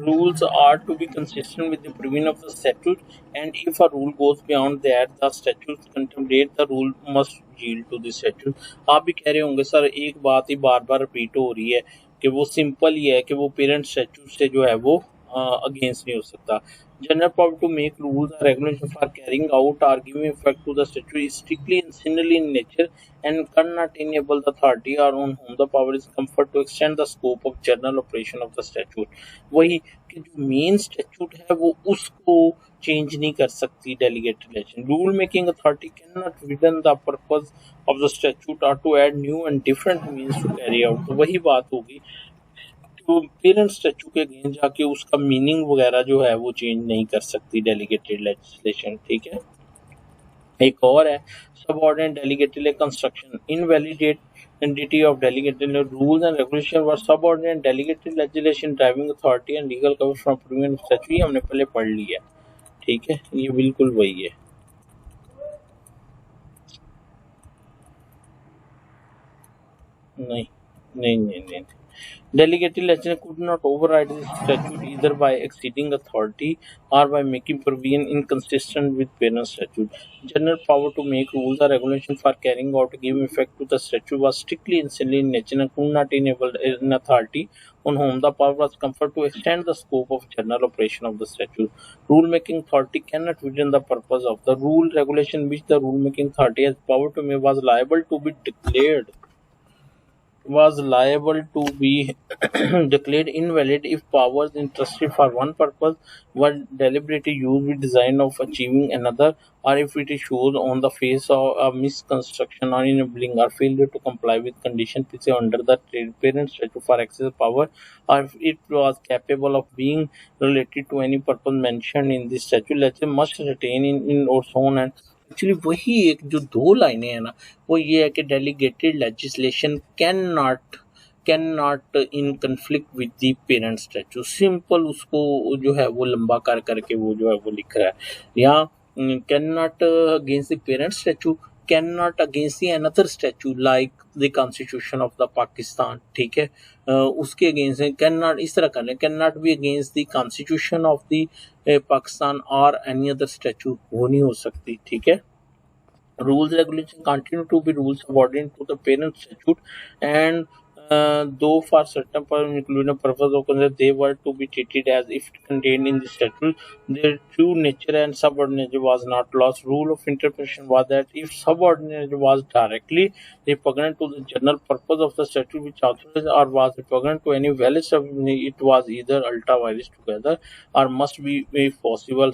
Rules are to be consistent with the provision of the statute, and if a rule goes beyond that the statute contemplate, the rule must yield to the statute। आप भी कह रहे होंगे सर एक बात ही बार बार रिपीट हो रही है कि वो सिंपल ही है कि वो पेरेंट स्टैट्यूट से जो है वो अगेंस्ट नहीं हो सकता। General power to make rules और regulation for carrying out or giving effect to the statute is strictly and singly in nature and cannot enable the authority or on whom the power is conferred to extend the scope of general operation of the statute। वही कि जो main statute है वो उसको change नहीं कर सकती delegated legislation. Rule making authority can not widen the purpose of the statute और to add new and different means to carry out. तो वही बात होगी तो पेरेंट स्टैच्यू के अगेंस्ट जाके उसका मीनिंग वगैरह जो है वो चेंज नहीं कर सकती डेलीगेटेड लेजिस्लेशन। ठीक है, एक और है subordinate delegated construction invalidity of delegated rules and regulation were subordinate delegated legislation driving authority and legal cover from provision of statute। हमने पहले पढ़ लिया। ठीक है, ये बिल्कुल वही है। नहीं नहीं नहीं नहीं, delegated legislation could not override the statute either by exceeding authority or by making provision inconsistent with parent statute। General power to make rules or regulations for carrying out giving effect to the statute was strictly and solely in nature and could not enable an authority on whom the power was conferred to extend the scope of general operation of the statute। Rule making authority cannot within the purpose of the rule regulation which the rule making authority has power to make was liable to be declared invalid if powers entrusted for one purpose were deliberately used with design of achieving another, or if it shows on the face of a misconstruction or enabling or failure to comply with conditions preceded under the parent statute for excess power, or if it was capable of being related to any purpose mentioned in this statute, legislature must retain in its own and actually वही एक जो दो लाइनें हैं ना वो ये है कि delegated legislation can not in conflict with the parent statute. Simple उसको जो है वो लंबा कर करके वो जो है वो लिख रहा है। यहाँ can not against the parent statute, can not against the another statue like the constitution of the Pakistan. ठीक है, उसके अगेंस्ट कैन नॉट इस तरह करने can not be against the constitution of the Pakistan और एनी अदर स्टैच्यू, वो नहीं हो सकती। ठीक है, rules regulation continue to be rules subordinate to the parent statute and though for certain including purpose of consent, they were to be treated as if contained in the statute. Their true nature and subordinate was not lost. Rule of interpretation was that if subordinate was directly repugnant to the general purpose of the statute which authorized or was repugnant to any valid subordinate, it was either ultra vires together or must be possible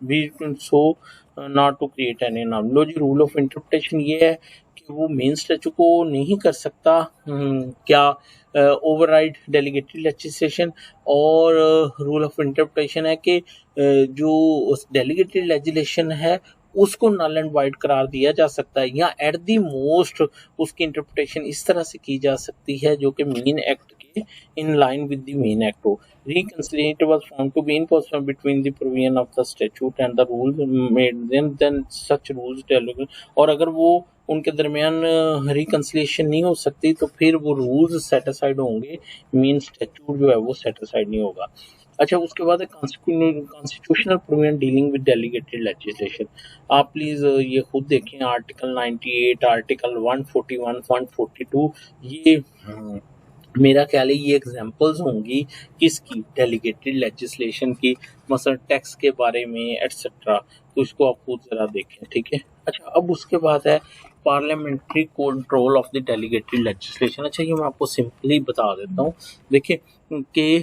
be so not to create any norm. लो जी, rule of interpretation ये है कि वो main statue को नहीं कर सकता क्या ओवरराइड डेलीगेटेड लेजिस्लेशन, और रूल ऑफ इंटरप्रिटेशन है कि जो डेलीगेटेड लेजिस्लेशन है उसको नल एंड वाइड करार दिया जा सकता है, या एट दी मोस्ट उसकी इंटरप्रिटेशन इस तरह से की जा सकती है जो कि मेन एक्ट के in line with the main act हो. Reconciliation was found to be impossible between the provision of the statute and the rules made then such rules और अगर वो उनके दरमियान रिकन्सिलिएशन नहीं हो सकती तो फिर वो रूल्स सेटिसाइड होंगे, मेन स्टैट्यूट जो है वो सेटिसाइड नहीं होगा. अच्छा, उसके बाद है constitutional provision dealing with delegated legislation. आप प्लीज ये खुद देखें, आर्टिकल 98, आर्टिकल 141, 142, ये मेरा ख्याल है ये एग्जांपल्स होंगी किसकी, डेलीगेटेड लेजिस्लेशन की, मसलन टैक्स के बारे में एटसेट्रा. तो इसको आप खुद जरा देखें, ठीक है. अच्छा, अब उसके बाद है parliamentary control of the delegated legislation. अच्छा, ये मैं आपको सिंपली बता देता हूँ. देखिए कि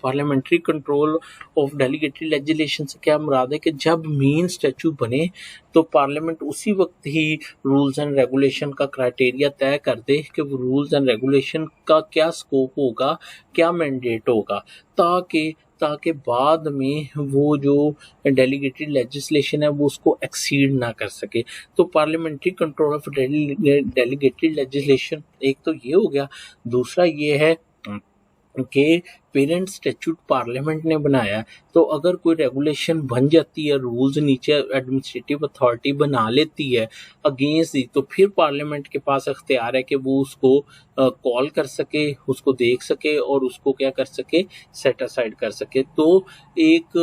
parliamentary control of delegated legislation से क्या मुराद है कि जब मेन स्टैच्यूट बने तो पार्लियामेंट उसी वक्त ही रूल्स एंड रेगुलेशन का क्राइटेरिया तय कर दे कि वो रूल्स एंड रेगुलेशन का क्या स्कोप होगा, क्या मैंडेट होगा, ताकि बाद में वो जो डेलीगेटेड लेजिस्लेशन है वो उसको एक्सीड ना कर सके. तो parliamentary control of delegated legislation एक तो ये हो गया. दूसरा ये है कि पेरेंट स्टैट्यूट पार्लियामेंट ने बनाया, तो अगर कोई रेगुलेशन बन जाती है, रूल्स नीचे एडमिनिस्ट्रेटिव अथॉरिटी बना लेती है अगेंस्ट दी, तो फिर पार्लियामेंट के पास अख्तियार है कि वो उसको कॉल कर सके, उसको देख सके और उसको क्या कर सके, सेट असाइड कर सके. तो एक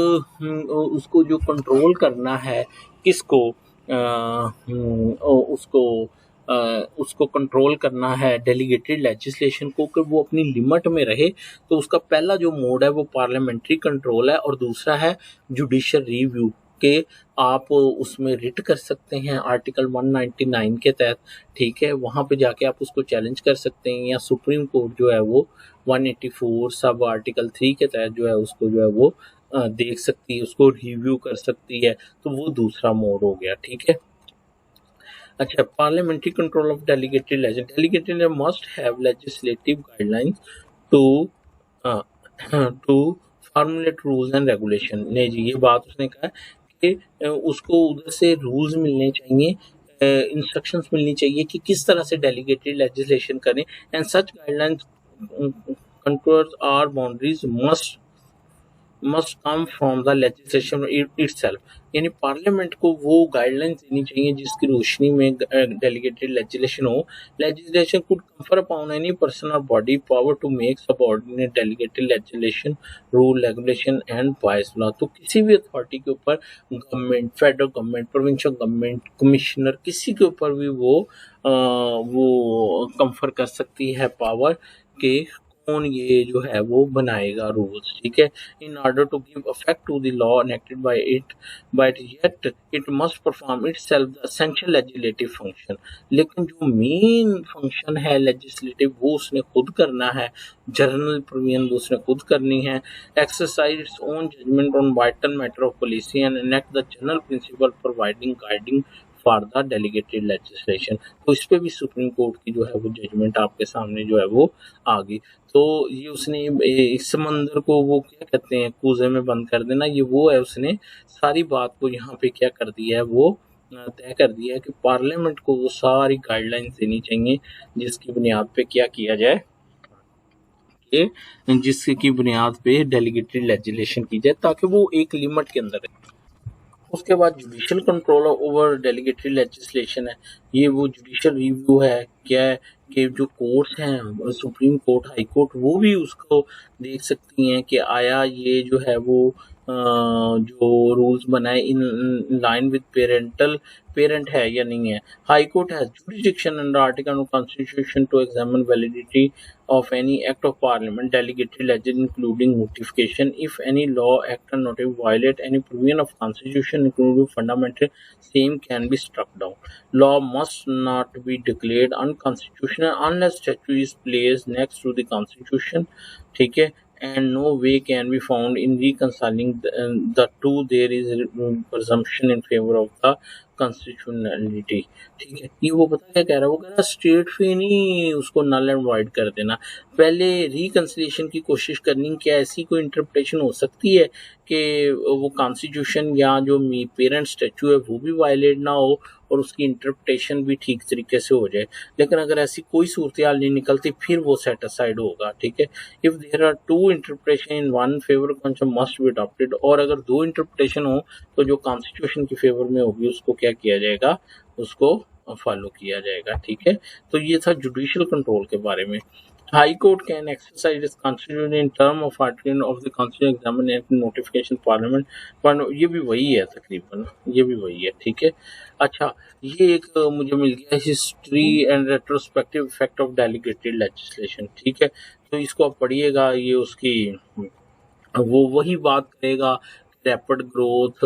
उसको जो कंट्रोल करना है किसको, उसको कंट्रोल करना है डेलीगेटेड लेजिस्लेशन को कि वो अपनी लिमिट में रहे. तो उसका पहला जो मोड है वो पार्लियामेंट्री कंट्रोल है, और दूसरा है जुडिशियल रिव्यू के आप उसमें रिट कर सकते हैं आर्टिकल 199 के तहत, ठीक है. वहाँ पे जाके आप उसको चैलेंज कर सकते हैं, या सुप्रीम कोर्ट जो है वो 184 सब आर्टिकल 3 के तहत जो है उसको जो है वो देख सकती है, उसको रिव्यू कर सकती है. तो वो दूसरा मोड हो गया, ठीक है. अच्छा, parliamentary control of delegated legislation must have legislative guidelines to formulate rules and regulation. नहीं जी, ये बात उसने कहा कि उसको उधर से रूल्स मिलने चाहिए, इंस्ट्रक्शंस मिलनी चाहिए कि किस तरह से डेलीगेटेड लेजिस्लेशन करें, and such guidelines controls or boundaries must come from the legislation itself. यानी पार्लियामेंट को वो गाइडलाइंस देनी चाहिए जिसकी रोशनी में डेलीगेटेड लेजिस्लेशन हो. Legislation could confer upon any person और body power to make subordinate delegated legislation, rule, regulation and bylaw. तो किसी भी अथॉरिटी के ऊपर, government, federal government, provincial government, commissioner, किसी के ऊपर भी वो कंफर कर सकती है पावर के कौन ये जो है वो बनाएगा रूल्स, ठीक है. In order to give effect to the law enacted by it, but yet it must perform itself the essential legislative function. लेकिन जो मेन फंक्शन है लेजिस्लेटिव वो उसने खुद करना है, जर्नल प्रोविजन वो उसने खुद करनी है, exercise its own judgement on vital matter of policy and enact the general principle providing guiding for the delegated legislation. तो इस पे भी सुप्रीम कोर्ट की जो है वो जजमेंट आपके सामने जो है वो आ गई. तो ये उसने इस समंदर को वो क्या कहते हैं, कूजे में बंद कर देना, ये वो है. उसने सारी बात को यहाँ पे क्या कर दिया है, वो तय कर दिया है कि पार्लियामेंट को वो सारी गाइडलाइंस देनी चाहिए जिसकी बुनियाद पे क्या किया जाए, जिसकी बुनियाद पे डेलीगेटेड लेजिस्लेशन की जाए, ताकि वो एक लिमिट के अंदर है. उसके बाद judicial control over delegated legislation है. ये वो जुडिशियल रिव्यू है, क्या है कि जो कोर्ट्स हैं, सुप्रीम कोर्ट, हाई कोर्ट, वो भी उसको देख सकती हैं कि आया ये जो है वो जो रूल्स बनाए इन लाइन विद पेरेंट है या नहीं है। High court has jurisdiction under article of constitution to examine validity of any act of parliament, delegated legislation including notification. If any law, act or notice violate any provision of constitution including fundamental, same can be struck down. Law must not be declared unconstitutional unless statute is placed next to the constitution, ठीक है, and no way can be found in reconciling the two. There is presumption in favor of the constitutionality, ठीक है। ये वो पता क्या कह रहा है, वो कह रहा है स्टेट फी नहीं उसको नल एंड वाइड कर देना, पहले रिकंसिलिएशन की कोशिश करनी। क्या ऐसी कोई इंटरप्रिटेशन हो सकती है कि वो कॉन्स्टिट्यूशन या जो पेरेंट स्टैचू है वो भी वायलेट ना हो और उसकी इंटरप्रिटेशन भी ठीक तरीके से हो जाए। लेकिन अगर ऐसी कोई सूरत हाल नहीं निकलती फिर वो सेट असाइड होगा, ठीक है। If there are two interpretation in one favour concept must be adopted, और अगर दो इंटरप्रिटेशन हो तो जो कॉन्स्टिट्यूशन की फेवर में होगी उसको क्या किया जाएगा, उसको फॉलो किया जाएगा, ठीक है। तो ये था जुडिशियल कंट्रोल के बारे में। High Court can exercise its constitution in term of article of the constitution examination notification parliament, पर ये भी वही है तकरीबन, ये भी वही है, ठीक है। अच्छा, ये एक मुझे मिल गया history and retrospective effect of delegated legislation, ठीक है। तो इसको आप पढ़िएगा, ये उसकी वो वही बात करेगा, rapid growth,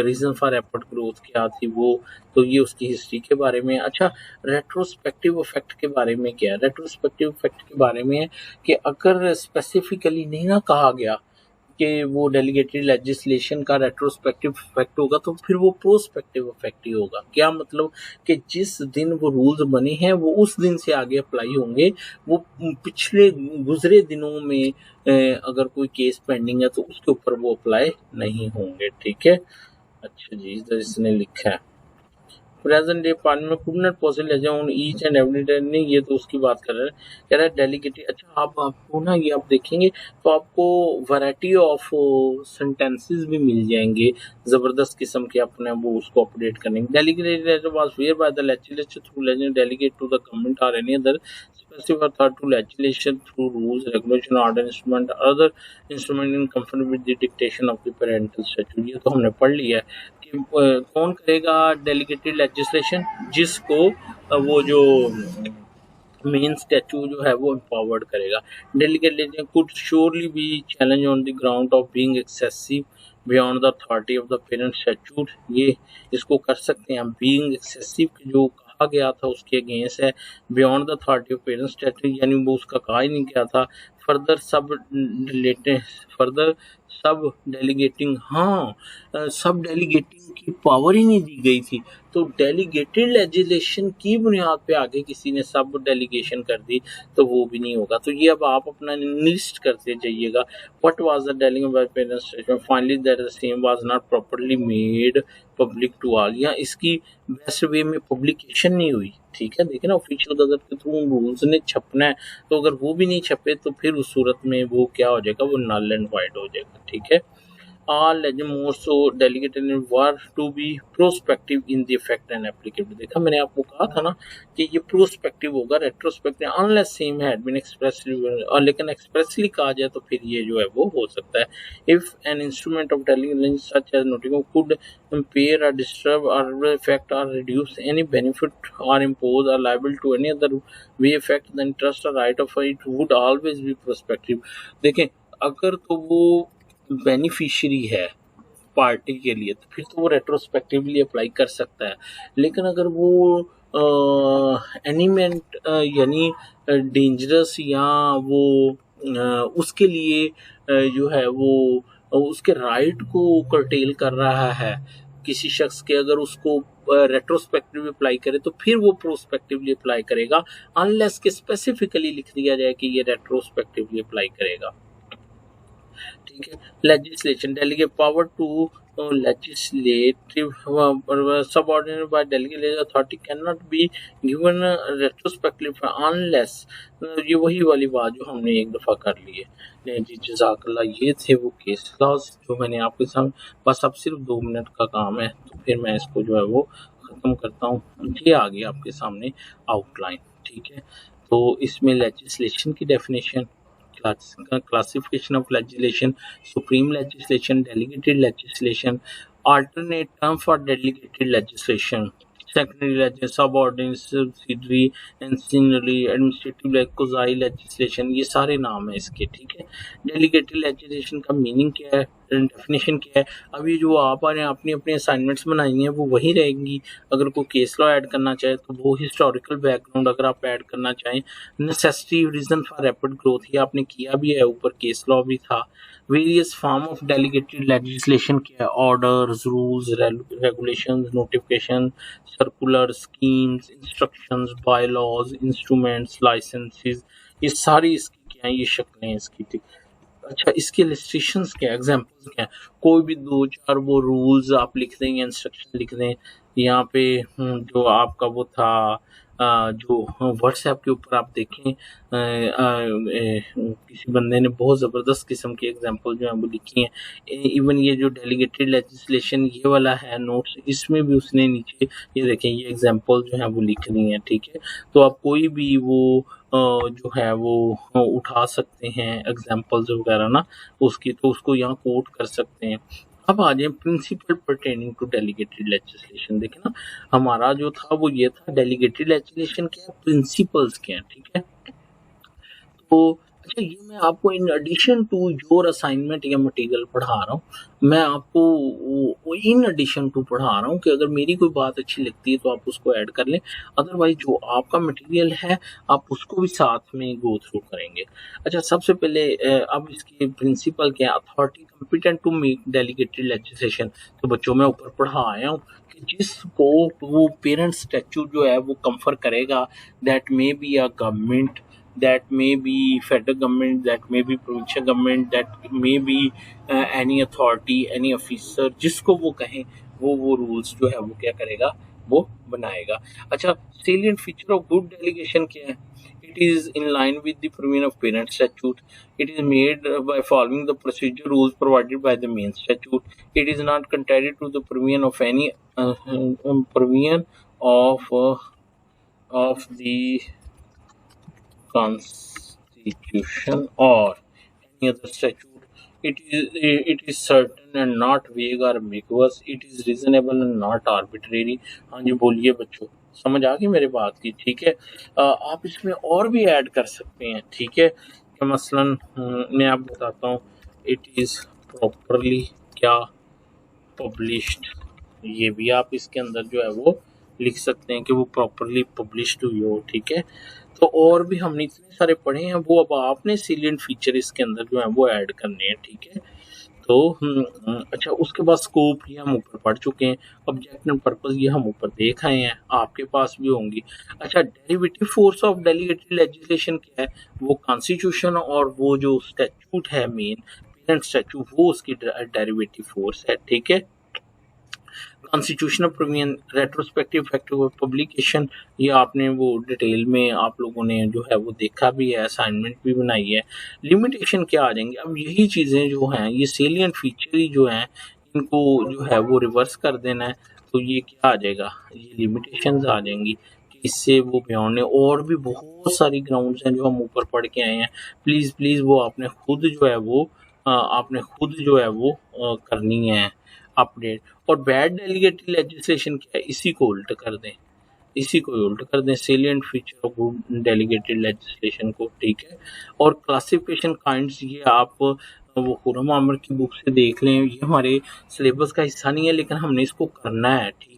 reason for rapid growth क्या थी वो, तो ये उसकी हिस्ट्री के बारे में। अच्छा, रेट्रोस्पेक्टिव इफेक्ट के बारे में क्या है, रेट्रोस्पेक्टिव इफेक्ट के बारे में है कि अगर स्पेसिफिकली नहीं ना कहा गया कि वो डेलीगेटेड लेजिस्लेशन का रेट्रोस्पेक्टिव इफेक्ट होगा तो फिर वो प्रोस्पेक्टिव इफेक्ट ही होगा। क्या मतलब कि जिस दिन वो रूल्स बने हैं वो उस दिन से आगे अप्लाई होंगे, वो पिछले गुजरे दिनों में अगर कोई केस पेंडिंग है तो उसके ऊपर वो अप्लाई नहीं होंगे, ठीक है। अच्छा जी, इधर इसने लिखा है present day parliament could not possible on each and every day, नहीं ये तो उसकी बात कर रहे हैं, कह रहा है डेलीगेटेड। अच्छा, आप आपको ना ये आप देखेंगे तो आपको वैरायटी ऑफ सेंटेंसेस भी मिल जाएंगे जबरदस्त किस्म के, अपने वो उसको अपडेट करने। Delegated was whereby the legislature through legislation delegate to the government और any other specific authority to legislation through rules, regulation, order, instrument, other instrument in conformity with the dictation of the parental statute। ये तो हमने पढ़ लिया है कि कौन करेगा डेलीगेटेड लेजिस्लेशन, जिसको वो जो मेन स्टैचू जो है वो एम्पावर्ड करेगा। Delegated legislation could surely be challenge on the ground of being excessive beyond the authority of the parent statute, ये इसको कर सकते हैं हम। बीइंग एक्सेसिव जो कहा गया था उसके अगेंस्ट है, beyond the authority of parent statute यानी वो उसका कहा ही नहीं किया था। फर्दर सब डेलीगेटिंग, हाँ सब डेलीगेटिंग की पावर ही नहीं दी गई थी, तो डेलीगेटेड लेजिस्लेशन की बुनियाद पे आगे किसी ने सब डेलीगेशन कर दी तो वो भी नहीं होगा। तो ये अब आप अपना लिस्ट करते जाइएगा। What was the delegation by parents, finally that the same was not properly made public to all, या इसकी बेस्ट वे में पब्लिकेशन नहीं हुई, ठीक है। देखिए ना, ऑफिशियल गजट के थ्रू रूल्स ने छपना है, तो अगर वो भी नहीं छपे तो फिर उस सूरत में वो क्या हो जाएगा, वो नल एंड वाइड हो जाएगा, ठीक है। All more so delegated were to be prospective in the effect and applicable। देखा मैंने आपको कहा था ना कि ये प्रोस्पेक्टिव होगा, retrospective unless same had been expressly, और लेकिन एक्सप्रेसली कहा जाए तो फिर ये जो है वो हो सकता है। If an instrument of delegation such as notification could impair or disturb or affect or reduce any benefit or impose or liable to any other way affect the interest or right of it would always be prospective। देखें, अगर तो वो beneficiary है party के लिए तो फिर तो वो रेट्रोस्पेक्टिवली अप्लाई कर सकता है, लेकिन अगर वो एनिमेंट यानी डेंजरस या वो उसके लिए जो है वो उसके राइट को कर्टेल कर रहा है किसी शख्स के, अगर उसको रेट्रोस्पेक्टिवली अप्लाई करे तो फिर वो प्रोस्पेक्टिवली अप्लाई करेगा, अनलेस के स्पेसिफिकली लिख दिया जाए कि ये रेट्रोस्पेक्टिवली अप्लाई करेगा, ठीक है। Legislation delegate power to legislative subordinate by delegated authority cannot be given retrospectively unless, ये वही वाली बात जो हमने एक दफ़ा कर ली है। नहीं जी, जज़ाकल्लाह, ये थे वो केस लॉज जो मैंने आपके सामने, बस अब सिर्फ 2 मिनट का काम है तो फिर मैं इसको जो है वो ख़त्म करता हूँ। ये आ गया आपके सामने आउटलाइन, ठीक है। तो इसमें लेजिस्लेशन की definition, classification of legislation, supreme legislation, delegated legislation, alternate term for delegated legislation, secondary legislation, subordinate, subsidiary, ancillary, administrative, quasi legislation, ये सारे नाम है इसके, ठीक है। डेलीगेटेड लेजिस्लेशन का मीनिंग क्या है, डेफिनेशन क्या है। अब ये जो आप आ रहे हैं अपनी अपनी असाइनमेंट्स बनाई हैं वो वही रहेंगी। अगर कोई केस लॉ ऐड करना चाहे तो वो हिस्टोरिकल बैकग्राउंड अगर आप ऐड करना चाहें, necessity reason for rapid growth, ये आपने किया भी है, ऊपर केस लॉ भी था। Various form of delegated legislation क्या है, orders, rules, regulations, notification, circular, schemes, instructions, bylaws, instruments, licences, ये सारी इसकी क्या है, ये शक्लें हैं इसकी, ठीक। अच्छा, इसके इलस्ट्रेशंस क्या है, एग्जांपल्स क्या है। कोई भी दो चार वो रूल्स आप लिख दें या इंस्ट्रक्शन लिख दें। यहाँ पे जो आपका वो था जो व्हाट्सएप के ऊपर आप देखें किसी बंदे ने बहुत ज़बरदस्त किस्म की एग्जांपल जो है वो लिखी हैं। इवन ये जो डेलीगेटेड लेजिस्लेशन ये वाला है नोट्स, इसमें भी उसने नीचे ये देखें ये एग्जांपल जो है वो लिख रही हैं, ठीक है। तो आप कोई भी वो जो है वो उठा सकते हैं एग्जांपल्स वगैरह ना उसकी, तो उसको यहाँ कोट कर सकते हैं। अब आ जाए principle pertaining to delegated legislation. देखें ना, हमारा जो था वो ये था डेलीगेटेड लेजिस्लेशन क्या है, प्रिंसिपल्स क्या है, ठीक है। तो अच्छा, ये मैं आपको in addition to your assignment या मटेरियल पढ़ा रहा हूँ। मैं आपको इन एडिशन टू पढ़ा रहा हूँ कि अगर मेरी कोई बात अच्छी लगती है तो आप उसको ऐड कर लें, अदरवाइज जो आपका मटेरियल है आप उसको भी साथ में गो थ्रू करेंगे। अच्छा, सबसे पहले अब इसके प्रिंसिपल क्या है, authority competent to make delegated legislation. तो बच्चों में ऊपर पढ़ा आया हूँ कि जिसको वो पेरेंट स्टैट्यूट जो है वो कंफर करेगा, that may be a government, that may be federal government, that may be provincial government, that may be any authority, any officer, जिसको वो कहें वो रूल्स जो है वो क्या करेगा, वो बनाएगा। अच्छा, salient feature of good delegation क्या है, it is in line with the provision of parent statute, it is made by following the procedure rules provided by the main statute, it is not contrary to the provision of any provision of the Constitution or any other statute. It is certain and not vague or ambiguous. It is reasonable and not arbitrary. हाँ जी, बोलिए बच्चों, समझ आ गई मेरी बात की, ठीक है। आप इसमें और भी ऐड कर सकते हैं, ठीक है। कि मसलन मैं आपको बताता हूँ, इट इज़ प्रॉपरली क्या पब्लिश्ड, ये भी आप इसके अंदर जो है वो लिख सकते हैं कि वो प्रॉपरली पब्लिश्ड हुई हो, ठीक है। तो और भी हमने इतने सारे पढ़े हैं, वो अब आपने सीलियंट फीचर इसके अंदर जो है वो ऐड करने हैं, ठीक है। तो अच्छा, उसके बाद स्कोप ये हम ऊपर पढ़ चुके हैं, ऑब्जेक्ट एंड पर्पस ये हम ऊपर देख आए हैं, आपके पास भी होंगी। अच्छा, derivative force of delegated legislation क्या है, वो कॉन्स्टिट्यूशन और वो जो स्टैट्यूट है मेन पेरेंट स्टैट्यूट, वो उसकी डेरिवेटिव फोर्स है, ठीक है। Constitutional provision, retrospective effect of publication, ये आपने वो डिटेल में आप लोगों ने जो है वो देखा भी है, असाइनमेंट भी बनाई है। लिमिटेशन क्या आ जाएंगे, अब यही चीज़ें जो हैं ये सेलियंट फीचर ही जो हैं इनको जो है वो रिवर्स कर देना है, तो ये क्या आ जाएगा, ये लिमिटेशंस आ जाएंगी कि इससे वो बियॉन्ड है। और भी बहुत सारी ग्राउंड्स हैं जो हम ऊपर पढ़ के आए हैं, प्लीज़ वो आपने खुद जो है वो करनी है अपडेट। और बैड डेलीगेटेड लेजिस्लेशन क्या है, इसी को उल्ट कर दें salient feature of good delegated legislation को, ठीक है। और क्लासिफिकेशन काइंड्स ये आप वो खुरम आमिर की बुक से देख लें, ये हमारे सिलेबस का हिस्सा नहीं है लेकिन हमने इसको करना है, ठीक है।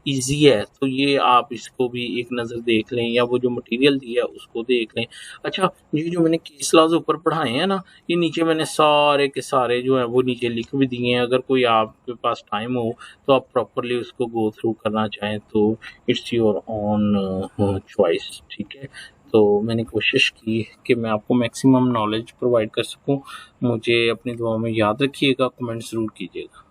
इजी है, तो ये आप इसको भी एक नज़र देख लें, या वो जो मटेरियल दिया है उसको देख लें। अच्छा, ये जो मैंने केस लॉज ऊपर पढ़ाए हैं ना, ये नीचे मैंने सारे के सारे जो है वो नीचे लिख भी दिए हैं। अगर कोई आपके पास टाइम हो तो आप प्रॉपरली उसको गो थ्रू करना चाहें तो इट्स योर ऑन चॉइस, ठीक है। तो मैंने कोशिश की कि मैं आपको मैक्सिमम नॉलेज प्रोवाइड कर सकूं। मुझे अपनी दुआ में याद रखिएगा, कमेंट ज़रूर कीजिएगा।